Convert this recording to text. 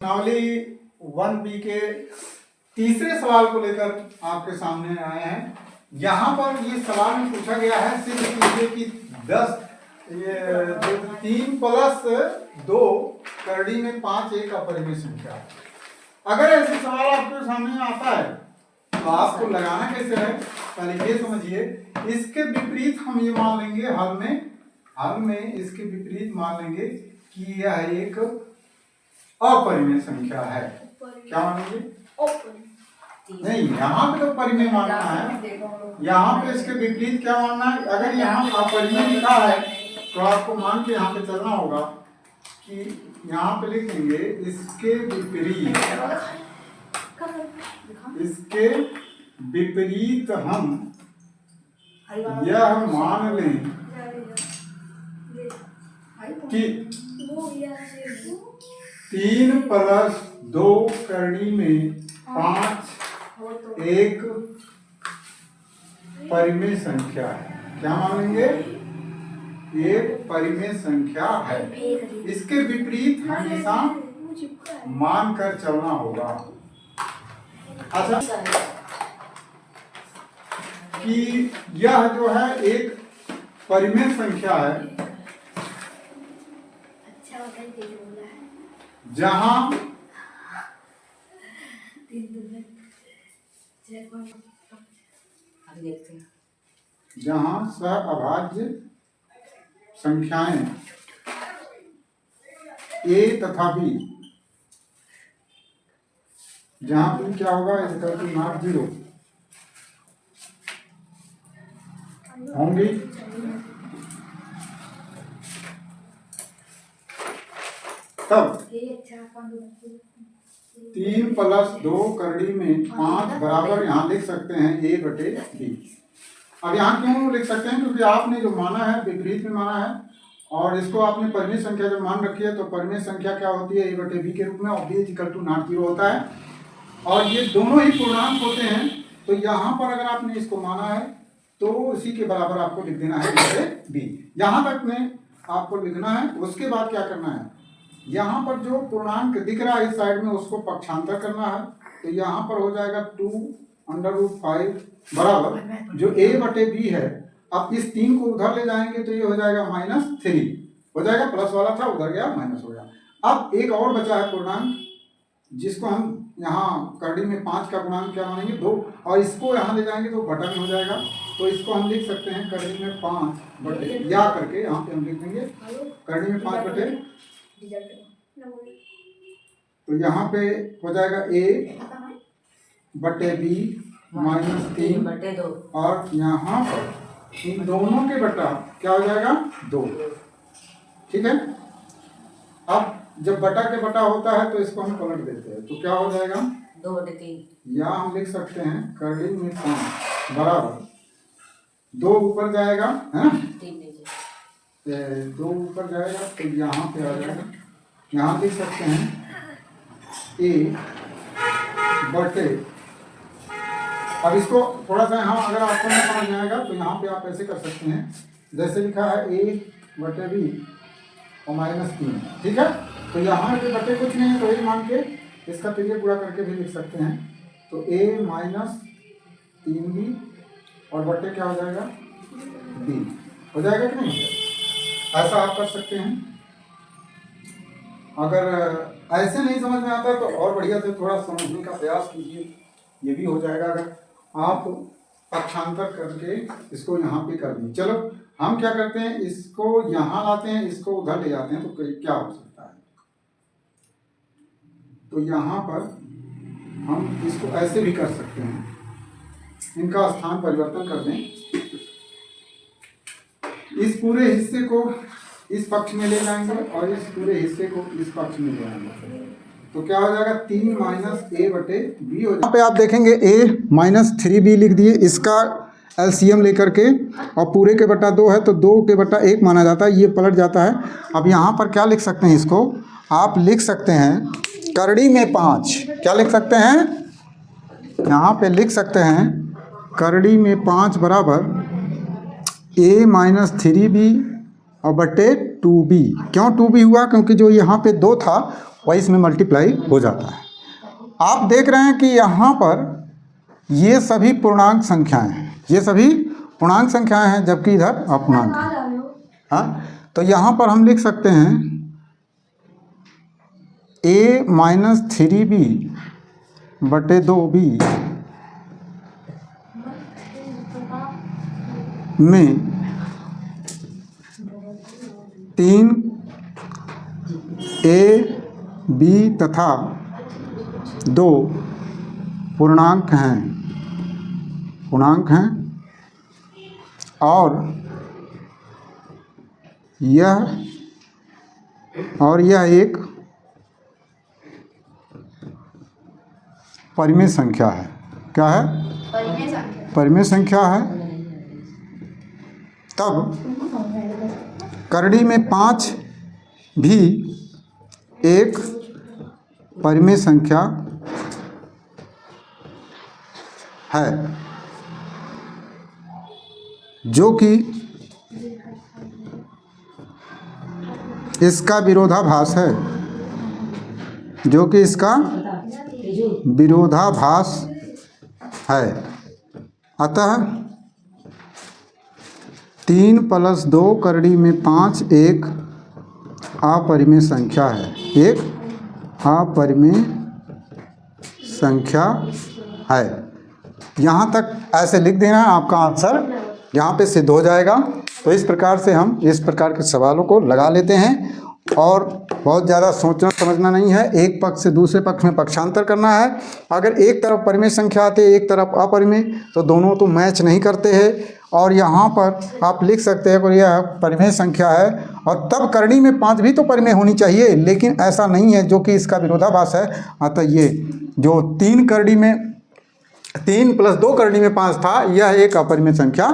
प्रश्नावली 1B के तीसरे सवाल को लेकर आपके सामने आए हैं। यहाँ पर ये सवाल में पूछा गया है सिद्ध कीजिए कि 3 + 2 करड़ी में 5 एक अपरिमेय संख्या है। अगर ऐसे सवाल आपके सामने आता है तो आपको लगाना कैसे है, पहले ये समझिए। इसके विपरीत हम ये मान लेंगे हल में इसके विपरीत मान लेंगे कि यह एक अपरिमेय संख्या है। क्या मानेंगे? नहीं, यहाँ पे तो परिमेय मानना है, यहाँ पे इसके विपरीत क्या मानना है। अगर यहाँ अपरिमेय लिखा है तो आपको मान के यहाँ पे चलना होगा कि यहाँ पे लिखेंगे इसके विपरीत हम यह मान लें कि 3 + 2 करड़ी में 5 एक परिमेय संख्या है। क्या मानेंगे? एक परिमेय संख्या है। इसके विपरीत हमेशा मान कर चलना होगा। अच्छा, कि यह जो है एक परिमेय संख्या है जहां सहअभाज्य संख्याएं a तथा b, जहां p क्या होगा, ≠ 0 होंगी। तब 3 + 2 करड़ी में 5 बराबर यहाँ लिख सकते हैं a/b। अब यहाँ क्यों लिख सकते हैं? क्योंकि आपने जो माना है विपरीत में माना है और इसको आपने परिमेय संख्या जब मान रखी है तो परिमेय संख्या क्या होती है, a/b के रूप में, और b = ≠0 होता है और ये दोनों ही पूर्णांक होते हैं। तो यहाँ पर अगर आपने इसको माना है तो इसी के बराबर आपको लिख देना है a/b। यहाँ तक में आपको लिखना है। उसके बाद क्या करना है, यहाँ पर जो पूर्णांक दिख रहा है इस साइड में उसको पक्षांतर करना है। तो यहाँ पर हो जाएगा 2√5 बराबर जो a/b है। अब इस 3 को उधर ले जाएंगे तो ये हो जाएगा -3 हो जाएगा, प्लस वाला था उधर गया माइनस हो गया। अब एक और बचा है पूर्णांक जिसको हम यहाँ करड़ी में 5 का गुणांक क्या मानेंगे, 2, और इसको यहाँ ले जाएंगे तो बटा में हो जाएगा। तो इसको हम लिख सकते हैं करड़ी में 5 या करके यहाँ पे हम लिख देंगे करड़ी में 5 बटे, तो यहाँ पे हो जाएगा a/b -3 और यहाँ पर इन दोनों के बटा क्या हो जाएगा 2। ठीक है। अब जब बटा के बटा होता है तो इसको हम पलट देते हैं तो क्या हो जाएगा 2/3, या हम लिख सकते हैं करड़ी में 5 बराबर 2 ऊपर जाएगा है ना, 2 ऊपर जाएगा तो यहाँ पे आ जाएगा, यहाँ लिख सकते हैं a/, अब इसको थोड़ा सा यहाँ अगर आपको नहीं समझ में आएगा तो यहाँ पे आप ऐसे कर सकते हैं, जैसे लिखा है a/b और -3। ठीक है। तो यहाँ पे बटे कुछ नहीं है तो ये मान के इसका तिर्यक गुणा करके भी लिख सकते हैं। तो a -3b और बटे क्या हो जाएगा b हो जाएगा कि नहीं, ऐसा आप कर सकते हैं। अगर ऐसे नहीं समझ में आता तो और बढ़िया से थोड़ा समझने का प्रयास कीजिए, ये भी हो जाएगा अगर आप पक्षांतर करके इसको यहाँ पे कर दें। चलो हम क्या करते हैं, इसको यहाँ लाते हैं, इसको उधर ले जाते हैं तो क्या हो सकता है। तो यहाँ पर हम इसको ऐसे भी कर सकते हैं, इनका स्थान परिवर्तन कर दें, इस पूरे हिस्से को इस पक्ष में ले जाएंगे और इस पूरे हिस्से को इस पक्ष में ले आएंगे तो क्या हो जाएगा 3 - a/b हो जाएगा। यहाँ पे आप देखेंगे a-3b लिख दिए, इसका एलसीएम लेकर के, और पूरे के बटा 2 है तो 2 के बटा 1 माना जाता है, ये पलट जाता है। अब यहाँ पर क्या लिख सकते हैं, इसको आप लिख सकते हैं करड़ी में 5, क्या लिख सकते हैं, यहाँ पे लिख सकते हैं करड़ी में 5 बराबर a - 3b और बटे 2b। क्यों 2b हुआ? क्योंकि जो यहाँ पे 2 था वही इसमें मल्टीप्लाई हो जाता है। आप देख रहे हैं कि यहाँ पर ये सभी पूर्णांक संख्याएं हैं, ये सभी पूर्णांक संख्याएं हैं, जबकि इधर अपूर्णांक है। हाँ, तो यहाँ पर हम लिख सकते हैं a माइनस 3b बटे 2b में 3 a b तथा 2 पूर्णांक हैं और यह एक परिमेय संख्या है। क्या है? परिमेय संख्या है। तब करड़ी में 5 भी एक परिमेय संख्या है, जो कि इसका विरोधाभास है, जो कि इसका विरोधाभास है। अतः 3 + 2 करड़ी में 5 एक अपरिमेय संख्या है, एक अपरिमेय संख्या है। यहाँ तक ऐसे लिख देना, आपका आंसर यहाँ पे सिद्ध हो जाएगा। तो इस प्रकार से हम इस प्रकार के सवालों को लगा लेते हैं और बहुत ज़्यादा सोचना समझना नहीं है। एक पक्ष से दूसरे पक्ष में पक्षांतर करना है। अगर एक तरफ परिमेय संख्या आती है, एक तरफ अपरिमेय, तो दोनों तो मैच नहीं करते हैं। और यहाँ पर आप लिख सकते हैं कि यह परिमेय संख्या है और तब करड़ी में 5 भी तो परिमेय होनी चाहिए, लेकिन ऐसा नहीं है, जो कि इसका विरोधाभास है। अतः ये जो 3 + 2 करड़ी में 5 था, यह एक अपरिमेय संख्या